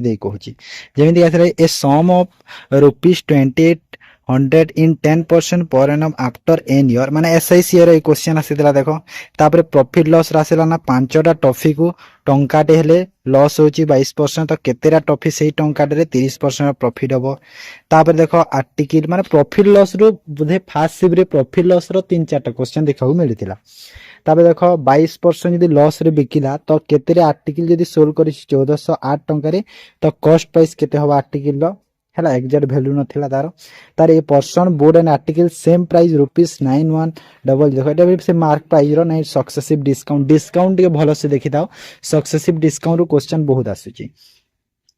दे कहूँ जमी ए सम of ₹2800 in 10% per annum after an year माने SICR ये क्वेश्चन आसीला देख तापर प्रॉफिट लॉस आसला ना 5टा टॉफी को टंकाटे हेले लॉस होची 22% तो केतेरा टॉफी सेही टंकाटे 30% प्रॉफिट हबो तापर देखो आर्टिकल माने प्रॉफिट लॉस रो बुधे फास्ट सिप रे प्रॉफिट लॉस रो 3-4टा क्वेश्चन देखा मिलथिला तापर देख 22% यदि लॉस रे बिकिला तो केतेरे आर्टिकल यदि सोल्व करी 1408 टंका रे तो कॉस्ट प्राइस केते हबो आर्टिकल रो हैला एग्जैक्ट वैल्यू नथिला तार a person board and article same price ₹91 देखो एटा भी से मार्क प्राइस रो नै सक्सेसिव डिस्काउंट के भलो से देखि दाओ सक्सेसिव डिस्काउंट रो क्वेश्चन बहुत आसुची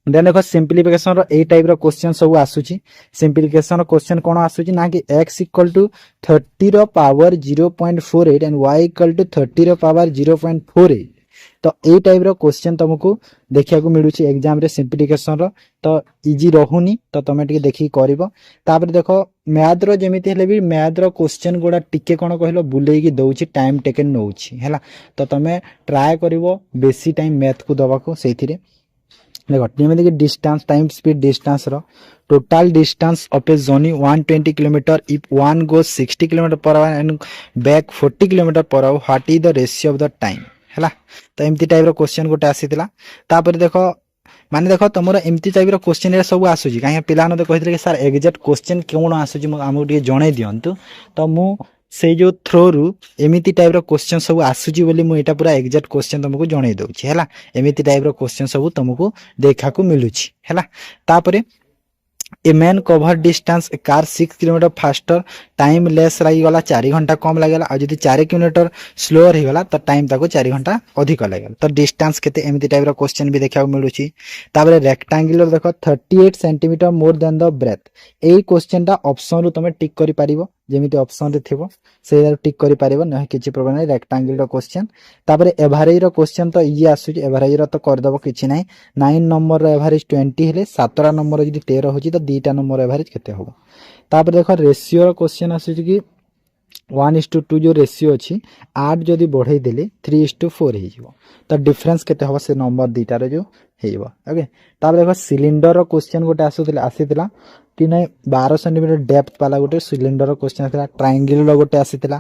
देन देखो सिंप्लिफिकेशन रो ए टाइप रो क्वेश्चन सब आसुची सिंप्लिफिकेशन रो क्वेश्चन कोन आसुची ना कि x = 30 रो पावर 0.48 एंड y = 30 रो पावर 0.48 तो ए टाइप रो क्वेश्चन तुमको देखिया को मिलुची एग्जाम रे सिंप्लिफिकेशन रो तो इजी रहूनी तो तमे टिके देखि करबो तापर देखो मैथ रो जेमिति हेले भी मैथ रो क्वेश्चन गोडा टिके कोन कहलो बुलेई की दउची टाइम टेकन नउची हैला तो तमे ट्राई करबो बेसी टाइम मैथ को दबा को सेथिरे देखो जेमिति कि डिस्टेंस टाइम स्पीड डिस्टेंस रो total distance of a journey 120 kilometre if one goes 60 kilometre per hour and back 40 kilometre per hour what is the ratio of the time हैला तो एमती टाइप रो क्वेश्चन गोटे आसीतिला तापर देखो माने देखो तुमरो एमती टाइप रो क्वेश्चन रे सब आसुजी काहे पिलानो तो कहितले कि सर एग्जैक्ट क्वेश्चन कोन आसुजी हमहु टिके जणे दियंतु तो मु से जो थ्रो रु एमिति टाइप रो क्वेश्चन सब आसुजी बोली मु एटा पूरा एग्जैक्ट क्वेश्चन तुमको जणे दउची हैला एमिति टाइप रो क्वेश्चन सब तुमको देखा को मिलुची हैला तापरे a man cover distance A car 6 kilometre faster time less रही गला 4 घंटा कम लागला आ जदी 4 किलोमीटर स्लोअर ही गला तो टाइम ताको 4 घंटा अधिक लागला तो डिस्टेंस केते एमिति टाइप रो क्वेश्चन भी देखा मिलुची ताबरे रेक्टेंगुलर देखो 38 centimetre more than the breadth ए क्वेश्चन टा ऑप्शन रु तमे टिक करि पारिबो जेमिति ऑप्शन रे थिबो से टिक करि पारिबो न किछि प्रॉब्लम नै रेक्टेंगुलर रो क्वेश्चन ताबरे एवरेज रो क्वेश्चन तो इजी आसुची एवरेज रो तो कर दबो किछि नै 9 नंबर रो एवरेज 20 हेले 17 नंबर जदी 13 होची तो 2टा नंबर एवरेज केते होबो तापर देखो रेशियो रो क्वेश्चन आसुची कि 1:2 जो रेशियो अछि 8 जदी बढ़ाई देले 3:4 हे जिवो तो डिफरेंस केते होबो से नंबर दीटा रे जो हेइबो ओके तापर देखो सिलिंडर रो क्वेश्चन गोटे आसीतिला कि नै 12 सेंटीमीटर डेप्थ वाला गोटे सिलिंडर रो क्वेश्चन आसीतिला ट्रायंगल रो गोटे आसीतिला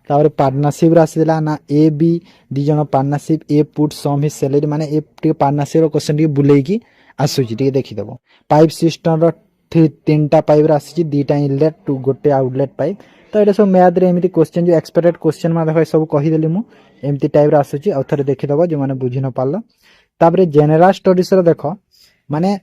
तापर पार्टनरशिप रो आसीतिला ना ए बी दी जण partnership A put some his salary माने ए टी पार्टनरशिप रो क्वेश्चन टी बुलेई की आसुची टी देखि देबो पाइप सिस्टम रो 3टा पाइप रो आसी 2टा इनलेट टू गोटे आउटलेट पाइप तो एटा सब मैथ रे एमिति क्वेश्चन जो एक्सपेक्टेड क्वेश्चन मा देखो सब कहि देली मु एमिति टाइप रो आसुची आ थरे देखि देबो जे माने बुझि न पालो तापर जनरल स्टडीज रो देखो माने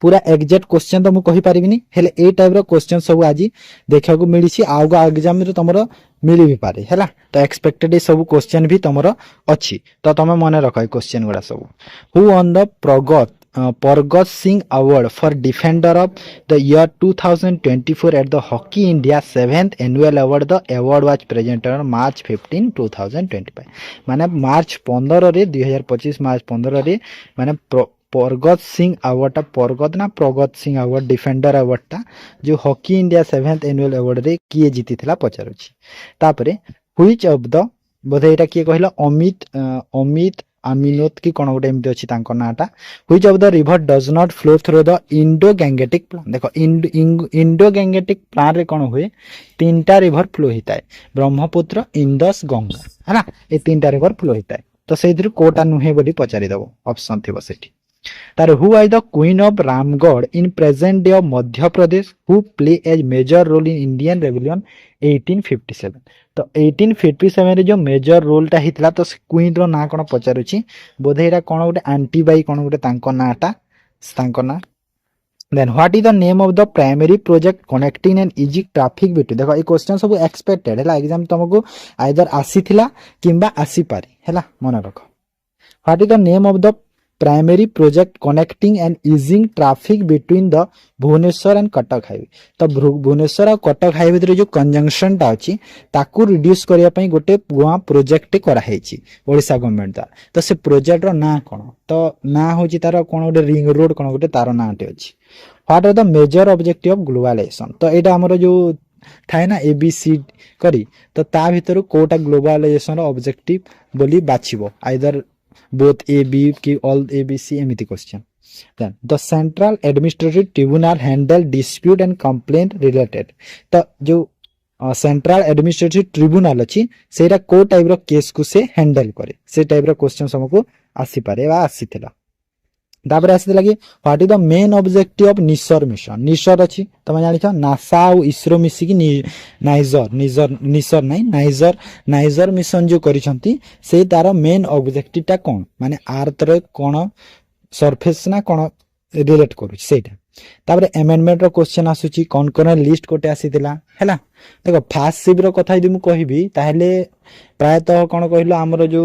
पूरा एग्जैक्ट क्वेश्चन तो मु कहि पारिबिनी हेले ए टाइप रो क्वेश्चन सब आज देखा को मिलिछि आउगा एग्जाम रे तमरो मिली भी पारे हैला तो एक्सपेक्टेड सब क्वेश्चन भी तमरो अछि तो तमे मने रखै क्वेश्चन गुडा सब who won the Pargat Singh award for defender of the year 2024 at the hockey India 7th annual award the award was presented on March 15 2025 माने मार्च 15 रे 2025 मार्च 15 रे माने परगत सिंह अवार्ड परगत ना प्रगत सिंह अवार्ड डिफेंडर अवार्ड ता जो hockey India 7th annual award रे किए जीति थिला पचारुछि तापरे व्हिच ऑफ द बोधे एटा किए कहला अमित अमिनोत की कोन गोटे एमती अछि तांको नाटा which of the river does not flow through the Indo Gangetic plain देखो इंडो गैंगेटिक प्लान रे कोन होए 3टा रिवर फ्लो हिताय ब्रह्मपुत्र इंदस गंगा हैना ए 3टा रिवर फ्लो हिताय तो सेथिरु कोटा नुहे बोली पचारि दबो ऑप्शन थिबो सेठी तार who are the queen of Ramgarh in present day of Madhya Pradesh who play as major role in Indian revolution 1857 तो 1857 रे जो मेजर रोल ता हितला तो क्वीन रो ना कोन पचारुची बोधे एरा कोन गोटे आंटी बाई कोन गोटे तांको नाटा तांको ना then what is the name of the primary project connecting an easy traffic between देखो ए क्वेश्चन सब एक्सपेक्टेड हैला एग्जाम तुमको आइदर आसीथिला किंबा आसी पारी हैला मन रखो what is the name of the primary project connecting and easing traffic between the Bhubaneswar and Cuttack highway तो भुवनेश्वर और कटक हाईवे रे जो कंजंक्शन टा अछि ताकू रिड्यूस करिया पई गोटे गोवा प्रोजेक्ट करा हेछि ओडिसा गवर्नमेंट दा तो से प्रोजेक्ट रो ना कोन तो ना होछि तार कोन गोटे रिंग रोड कोन गोटे तार नाटे अछि what are the major objective of globalisation तो एटा हमरो जो थाए ना एबीसी करी तो ता भीतर कोटा ग्लोबलाइजेशन रो ऑब्जेक्टिव बोली बाछिबो आइदर बोथ ए बी की ऑल ए बी सी एमिति question Then the central administrative tribunal handle dispute and complaint related. तो जो सेंट्रल एडमिनिस्ट्रेटिव ट्रिब्यूनाल अच्छी सेटा को टाइप रो केस को से हैंडल करे से टाइप रो क्वेश्चन हमको आसी पारे बा आसीथिला तापर आसीथिला कि what is the main objective of NISAR mission NISAR अच्छी तमे जानि छ नासा और इसरो मिसी कि निसर नहीं नाइजर मिशन जो करिसंती से तार मेन ऑब्जेक्टिव टा कोन माने अर्थ रे कोन सरफेस ना कोन रिलेट करू सेटा तापर अमेंडमेंट रो क्वेश्चन आसुची कोन कोन लिस्ट कोटे आसीतिला हैला देखो फास्ट सिप रो कथा यदि मु कहिबी ताहले प्रायतः कोन कहिलो हमरो जो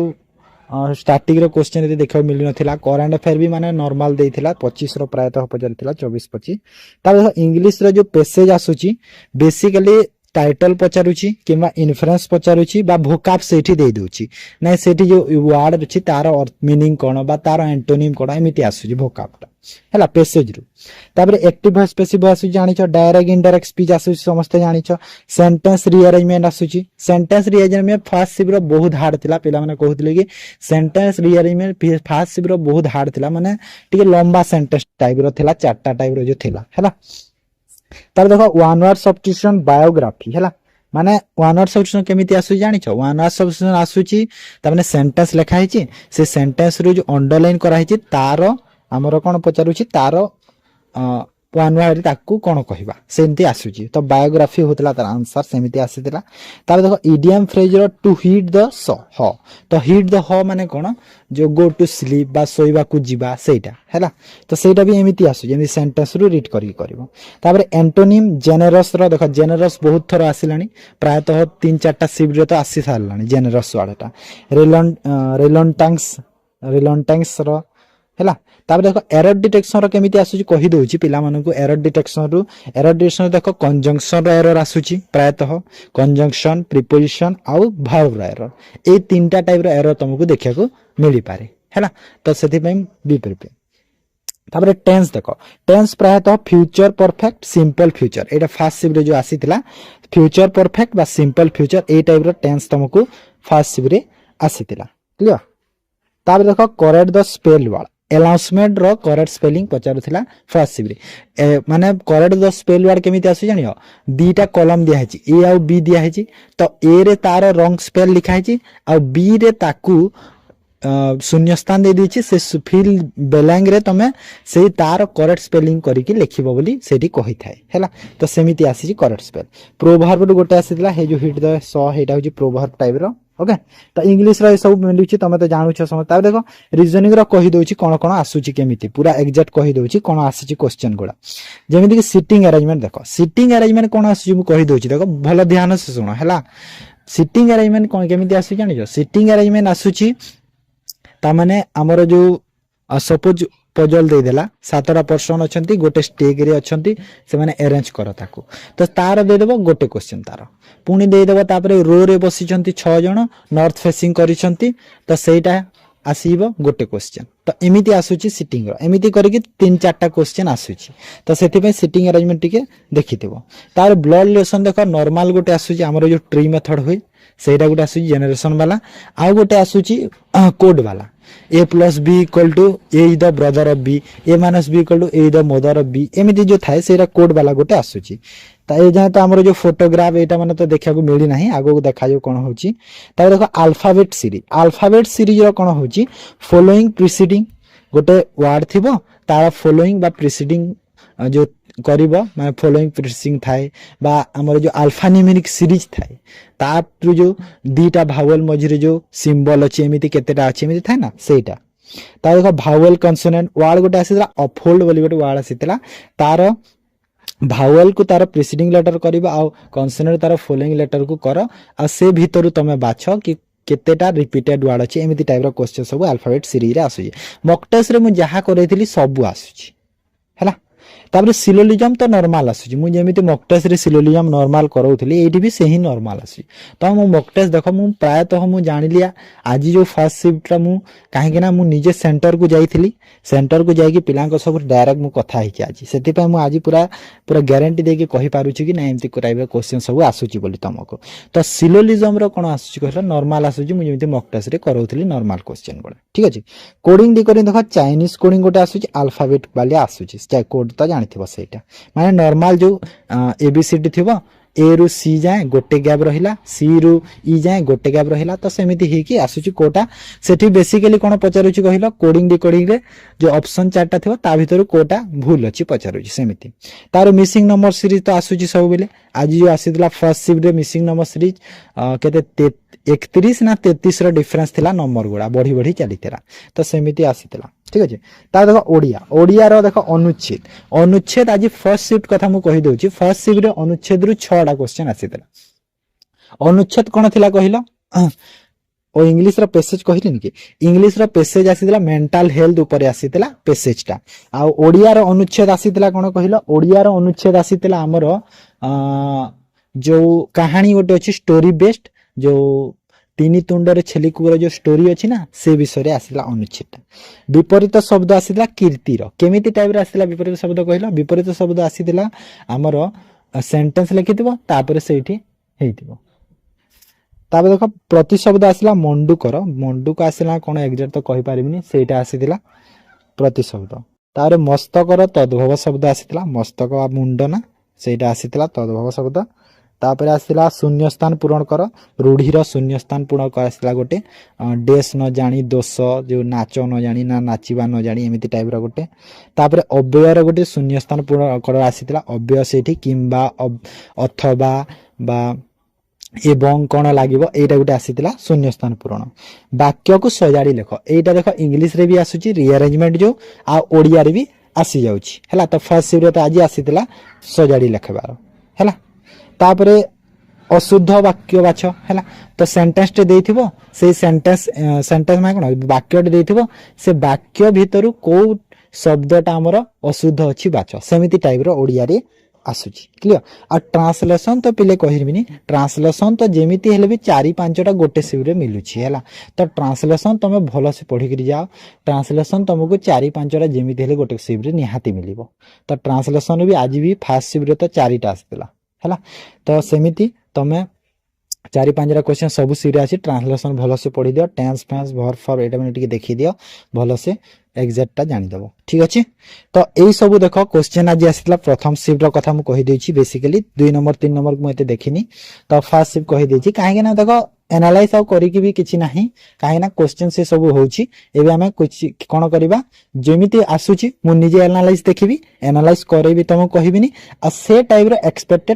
स्टार्टिंग रो क्वेश्चन यदि देखा मिल नथिला करंट अफेयर भी माने नॉर्मल देथिला 25 रो प्रायतः पचारिथिला 24 25 तापर इंग्लिश रो जो पैसेज आसुची बेसिकली टाइटल पचारुची किंबा इन्फ्रेंस पचारुची बा भोकाप सेठी दे दोची नै सेठी जो वर्ड अछि तार मीनिंग कोन बा तार एंटोनिम कोन एमिति आसुची भोकापटा हैला पैसेज रु तापर एक्टिव वॉइस पैसिव वॉइस जानि छ डायरेक्ट इनडायरेक्ट स्पीच आसुची समस्त जानि छ सेंटेंस रीअरेंजमेंट आसुची सेंटेंस रीअरेंजमेंट फास्ट सिप रो बहुत हार्ड थिला पिला माने कहउतले कि सेंटेंस रीअरेंजमेंट फास्ट सिप रो बहुत हार्ड थिला माने टिके लंबा सेंटेंस टाइप रो थिला चारटा टाइप रो जो थिला हैला तार देखो वन वर्ड सब्स्टिट्यूशन बायोग्राफी हैला माने वन वर्ड सब्स्टिट्यूशन केमिति आसु जानि छ वन वर्ड सब्स्टिट्यूशन आसुची त माने सेंटेंस लिखा हिची से सेंटेंस रो जो अंडरलाइन करा हिची तार हमरो कोन पचारुची तार वन वर्ड ताकू कोन कहिबा सेंति आसुची तो बायोग्राफी होतला तार आंसर सेमिति आसीतिला तार देखो इडियम फ्रेज रो टू हिट द स ह तो हिट द ह माने कोन जो गो टू स्लीप बा सोइबा को जीवा सेटा हैला तो सेटा भी एमिति आसु जेमि सेंटेंस रो रीड करी करबो तापर एंटोनिम जेनरस रो देखो जेनरस बहुत थरो आसिलानी प्रायतः 3-4टा सिप रे तो आसी सारलानी जेनरस वाडाटा रिलंटेंस रो हैला तापर देखो एरर डिटेक्शन रो केमिति आसुची कहि दोउची पिला मानन को एरर डिटेक्शन देखो कंजंक्शन रो एरर आसुची प्रायतः कंजंक्शन प्रीपोजिशन आ वर्ब रो एरर ए तीनटा टाइप रो एरर तुमको देखिया को मिली पारे हैला तो सेति पई बी प्रिपेयर तापर टेंस देखो टेंस प्रायतः फ्यूचर परफेक्ट सिंपल फ्यूचर एटा फास्ट सिप रे जो आसीतिला फ्यूचर परफेक्ट बा सिंपल फ्यूचर ए टाइप रो टेंस तुमको फास्ट सिप रे आसीतिला क्लियर तापर देखो correct the spell word announcement रो करेक्ट स्पेलिंग पचारुथिला फर्स्ट सिप रे माने करेक्ट द स्पेल वर्ड केमिति आसु जानियो दीटा कॉलम दिया हिची ए आ बी दिया हिची तो ए रे तार रॉन्ग स्पेल लिखा हिची आ बी रे ताकू शून्य स्थान दे दिछि से फिल बेलैंग रे तमे से तार करेक्ट स्पेलिंग करी कि लिखिबो बोली सेठी कहि थाए हैला तो सेमिति आसी करेक्ट स्पेल प्रोवर्ब गोटे आसीला हे जो हिट द स हेटा होची प्रोवर्ब टाइप रो ओके तो इंग्लिश रो सब मिलुची तमे तो जानू छ समझ तार देखो रीजनिंग रो कहि दोची कोन कोन आसुची केमिति पूरा एग्जैक्ट कहि दोची कोन आसीची क्वेश्चन गोडा जेमिति कि सिटिंग अरेंजमेंट देखो सिटिंग अरेंजमेंट कोन आसुची मु कहि दोची देखो भलो ध्यान से सुनो हैला सिटिंग अरेंजमेंट कोन केमिति आसु जानि जो सिटिंग अरेंजमेंट आसुची ता माने हमरो जो सपोज पजल दे देला 7टा पर्सन अछंती गोटे स्टेज रे अछंती से माने अरेंज करो ताको तो तार दे देबो गोटे क्वेश्चन तार पुनी दे देबो तापरे रो रे बसिचंती 6 जण नॉर्थ फेसिंग करिसंती तो सेटा आसीबो गोटे क्वेश्चन तो एमिति आसुची सिटिंग रो एमिति करिकि 3-4टा क्वेश्चन आसुची तो सेति पे सिटिंग अरेंजमेंट टिके देखिथिबो तार ब्लड रिलेशन देखो नॉर्मल गोटे आसुची हमरो जो ट्री मेथड होई सेटा गोटे आसुची जनरेशन वाला आ गोटे आसुची कोड वाला a plus b equal to a is the brother of b a minus b equal to a is the mother of b एमिति जो थाए सेरा कोड वाला गोटे आसुची ता ए जाय तो हमरो जो फोटोग्राफ एटा माने तो देखा को मिली नाही आगो को देखा जो कोन होची ता देखो अल्फाबेट सीरीज रो कोन होची फॉलोइंग प्रीसीडिंग गोटे वर्ड थिबो तार फॉलोइंग बा प्रीसीडिंग जो करिबो माने फॉलोइंग प्रीसीडिंग थाए बा हमरो जो अल्फा न्यूमेरिक सीरीज थाए तार जो दीटा भावेल मझिरे जो सिंबल अछि एमिति केतेटा अछि एमिति थाए ना सेटा ता देखो भावेल कंसोनेंट वर्ड गोटे आसीला अपहोल्ड बोली गोटे वर्ड आसीतला तार भावेल को तार प्रीसीडिंग लेटर करिबा आ कंसोनेंट तार फॉलोइंग लेटर को कर आ से भीतरु तमे बाछो कि केतेटा रिपीटेड वर्ड अछि एमिति टाइप रो क्वेश्चन सब अल्फाबेट सीरीज रे आसुची मॉक टेस्ट रे मु जहा करैथिली सब आसुची हैला तापर सिलोलिजम तो नॉर्मल आसुची मु जेमिति मॉक टेस्ट रे सिलोलिजम नॉर्मल कराउथली एठी भी सेही नॉर्मल आसी तो मु मॉक टेस्ट देखो मु प्रायतः मु जानि लिया आज जो फर्स्ट शिफ्ट रा मु काहे कि ना मु निजे सेंटर को जाईथिली सेंटर को जाई कि पिलांक सब डायरेक्ट मु कथा हिची आज सेति पय मु आज पूरा पूरा गारंटी दे के कहि पारुची कि ना एमति कराइबे क्वेश्चन सब आसुची बोली तुमको तो सिलोलिजम रो कोन आसुची कहला नॉर्मल आसुची मु जेमिति मॉक टेस्ट रे कराउथली नॉर्मल क्वेश्चन बोले ठीक अछि कोडिंग दी करी देखो चाइनीज कोडिंग गोटे आसुची अल्फाबेट वाले आसुची चाहे कोड तो जानिथिबो सेटा माने नॉर्मल जो एबीसीडी थिबो ए रु सी जाए गोटे गैप रहिला सी रु ई जाए गोटे गैप रहिला तो सेमिति ही कि आसुची कोटा सेठी बेसिकली कोन पचारुची कहिलो कोडिंग डिकोडिंग रे जो ऑप्शन चारटा थिबो ता भितरु कोटा भूल अछि पचारुची सेमिति तार मिसिंग नंबर सीरीज तो आसुची सब बेले आज जो आसीतला फर्स्ट शिफ्ट रे मिसिंग नंबर सीरीज केते 31 ना 33 रो डिफरेंस थिला नंबर गुडा बढ़ी बढ़ी चलीतला तो सेमिति आसीतला ठीक अछि ता देखो ओडिया ओडिया रो देखो अनुच्छेद अनुच्छेद आज फर्स्ट शिफ्ट कथा मु कहि दोची फर्स्ट शिफ्ट रे अनुच्छेद रु 6 टा क्वेश्चन आसीतला अनुच्छेद कोन थिला कहिलो ओ इंग्लिश रो पैसेज कहिलिन कि इंग्लिश रो पैसेज आसीतला मेंटल हेल्थ ऊपर आसीतला पैसेज टा आ ओडिया रो अनुच्छेद आसीतला कोन कहिलो ओडिया रो अनुच्छेद आसीतला हमरो जो कहानी गोटे अछि स्टोरी बेस्ड जो तीनी तुंडरे छेली कुकुर जो स्टोरी अछि ना से विषय रे आसीला अनुच्छेद विपरीत शब्द आसीला कीर्तिर केमिति टाइप रे आसीला विपरीत शब्द कहिला विपरीत शब्द आसीला हमरो सेंटेंस लिखिथिबो तापर सेठी हेइथिबो तापर देखो प्रति शब्द आसीला मंडूक आसीला कोन एग्जैक्ट तो कहि पारिबिनी सेटा आसीला प्रति शब्द तारे मस्तकर तद्भव शब्द आसीला मस्तक आ मुंड ना सेटा आसीला तद्भव शब्द तापर आसीला शून्य स्थान पूरण कर रूढ़ीर शून्य स्थान पूर्ण कर आसीला गोटे डेस न जानी दोष जो नाच न जानी ना नाचिबा न जानी एमिति टाइप रो गोटे तापर अव्यय गोटे शून्य स्थान पूर्ण कर आसीला अव्यय सेठी किंबा अथवा बा एवं कोन लागिवो एटा गोटे आसीला शून्य स्थान पूरण वाक्य को सजाडी लेख एटा देखो इंग्लिश रे भी आसुची रीअरेंजमेंट जो आ ओडिया रे भी आसी जाउची हैला तो फर्स्ट शिफ्ट रे तो आज आसीला सजाडी लेखबार हैला तापरे अशुद्ध वाक्य बाछ हैला तो सेंटेंस टे देथिबो से सेंटेंस माने कोन वाक्य टे देथिबो से वाक्य भितरु को शब्दटा हमर अशुद्ध अछि बाछ सेमिति टाइप रो ओडिया रे आसुची क्लियर आ ट्रांसलेशन तो पिले कहिबिनी ट्रांसलेशन तो जेमिति हेले भी 4-5 टा गोटे शिफ्ट रे मिलुची हैला तो ट्रांसलेशन तमे भलो से पढी करी जाओ ट्रांसलेशन तुमको 4-5 टा जेमिति हेले गोटे शिफ्ट रे निहाती मिलिबो तो ट्रांसलेशन भी आज भी फर्स्ट शिफ्ट रे तो 4 टा आसतला हैला तो सेमिति तमे 4-5 रा क्वेश्चन सब सीरियस अछि ट्रांसलेशन भलो से पढी दियो टेंस फेंस वर्ब फॉर्म एटा माने टिके देखि दियो भलो से एग्जैक्ट टा जानि दबो ठीक अछि तो एई सब देखो क्वेश्चन आज आसीला प्रथम शिफ्ट रो कथा मु कहि देछि बेसिकली 2 नंबर 3 नंबर मु एते देखिनी तो फर्स्ट शिफ्ट कहि देछि काहे ना देखो एनालाइज आउ करी कि भी किछि नाही काहे ना क्वेश्चन से सब होछि एबे हमें कुछ कोन करबा जेमिति आसुछि मु निजे एनालाइज देखिबी एनालाइज करैबी तम कहिबिनी आ से टाइप रो एक्सपेक्टेड